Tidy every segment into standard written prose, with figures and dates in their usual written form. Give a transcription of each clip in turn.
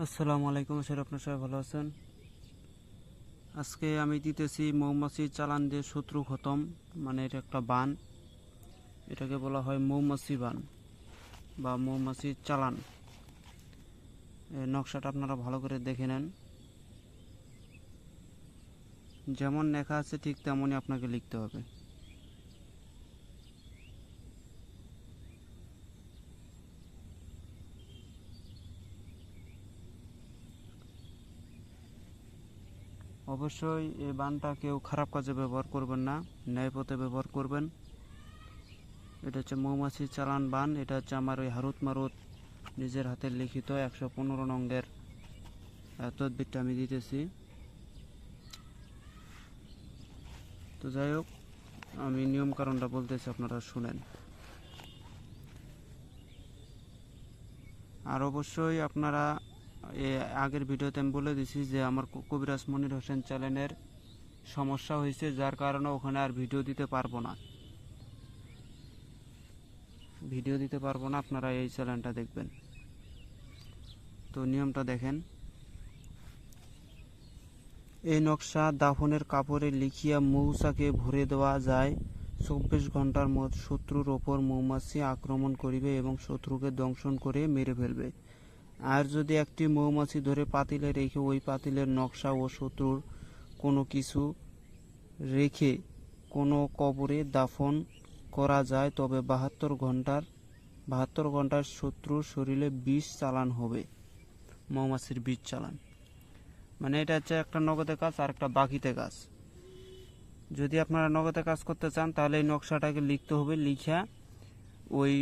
আসসালামু আলাইকুম, স্যার আপনার সবাই ভালো আছেন। আজকে আমি দিতেছি মৌমাছি চালান দিয়ে শত্রু খতম, মানে এটা একটা বান, এটাকে বলা হয় মৌমাছি বান বা মৌমাছি চালান। এই নকশাটা আপনারা ভালো করে দেখে নেন, যেমন লেখা আছে ঠিক তেমনই আপনাকে লিখতে হবে। অবশ্যই এই বানটা কেউ খারাপ কাজে ব্যবহার করবেন না, ন্যায় পথে ব্যবহার করবেন। এটা হচ্ছে মৌমাছি চালান বান, এটা হচ্ছে আমার ওই হারুত মারুত নিজের হাতের লিখিত 115 নঙ্গের তদবিরটা আমি দিতেছি। তো যাই হোক, আমি নিয়ম কারণটা বলতেছি, আপনারা শুনেন। আর অবশ্যই আপনারা আগের ভিডিওতে আমি বলে দিছি যে আমার কবিরাজ মনির হোসেন চ্যানেলের সমস্যা হয়েছে, যার কারণে ওখানে আর ভিডিও দিতে পারবো না। আপনারা এই চ্যানেলটা দেখবেন। তো নিয়মটা দেখেন। এই নকশা দাফনের কাপড়ে লিখিয়া মৌচাকে ভরে দেওয়া যায়। 24 ঘন্টার মধ্যে শত্রুর ওপর মৌমাছি আক্রমণ করিবে এবং শত্রুকে দংশন করে মেরে ফেলবে। আর যদি একটি মৌমাছি ধরে পাতিলে রেখে ওই পাতিলের নকশা ও শত্রুর কোনো কিছু রেখে কোনো কবরে দাফন করা যায়, তবে 72 ঘন্টার শত্রুর শরীরে বিষ চালান হবে, মৌমাছির বিষ চালান। মানে এটা হচ্ছে একটা নগদে কাজ আর একটা বাকিতে কাজ। যদি আপনারা নগদে কাজ করতে চান তাহলে এই নকশাটাকে লিখতে হবে, লিখা ওই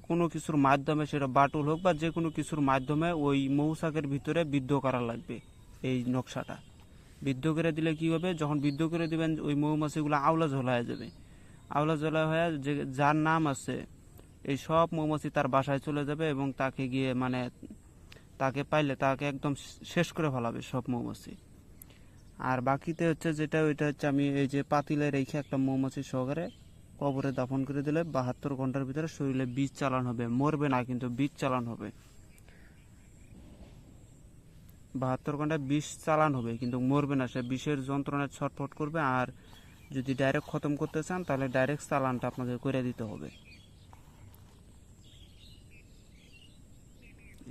কোনো কিছুর মাধ্যমে, সেটা বাটুল হোক বা যে কোনো কিছুর মাধ্যমে ওই মৌচাকের ভিতরে বিদ্ধ করা লাগবে। এই নকশাটা বিদ্ধ করে দিলে কি হবে, যখন বিদ্ধ করে দিবেন ওই মৌমাছিগুলো আওলা ঝোলা হয়ে যাবে। আওলা ঝোলা হয়ে যে যার নাম আছে এই সব মৌমাছি তার বাসায় চলে যাবে এবং তাকে গিয়ে মানে তাকে পাইলে তাকে একদম শেষ করে ফেলাবে সব মৌমাছি। আর বাকিতে হচ্ছে যেটা, ওইটা হচ্ছে আমি এই যে পাতিলে রেখে একটা মৌমাছি সহকারে কবরে দাফন করে দিলে 72 ঘন্টার ভিতরে শরীরে বিষ চালান হবে, মরবে না কিন্তু বিষ চালান হবে। 72 ঘন্টায় বিষ চালান হবে কিন্তু মরবে না, সে বিষের যন্ত্রণায় ছটফট করবে। আর যদি ডাইরেক্ট খতম করতে চান তাহলে ডাইরেক্ট চালানটা আপনাকে করে দিতে হবে।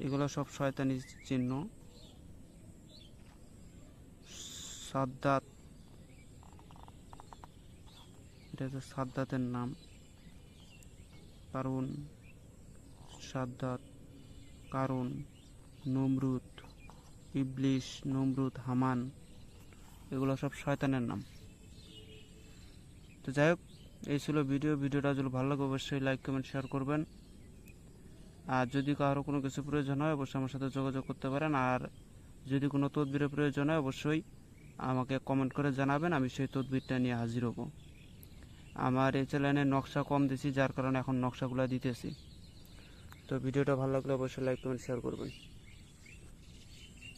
এগুলো সব শয়তানি চিহ্ন। সাদ্দাত, এটা হচ্ছে সাদ্দাতের নাম, কারণ সাদ্দাত, কারণ নমরুদ, ইবলিশ, নমরুদ, হামান, এগুলো সব শয়তানের নাম। তো যাই হোক, এই ছিল ভিডিওটা যদি ভালো লাগে অবশ্যই লাইক কমেন্ট শেয়ার করবেন। আর যদি কারো কোনো কিছু প্রয়োজন হয় অবশ্যই আমার সাথে যোগাযোগ করতে পারেন। আর যদি কোনো তদবিরের প্রয়োজন হয় অবশ্যই আমাকে কমেন্ট করে জানাবেন, আমি সেই তদবিরটা নিয়ে হাজির হব। আমার এই চ্যানেলে নকশা কম দিছি, যার কারণে এখন নকশাগুলো দিতেছি। তো ভিডিওটা ভালো লাগলে অবশ্যই লাইক কমেন্ট শেয়ার করবেন।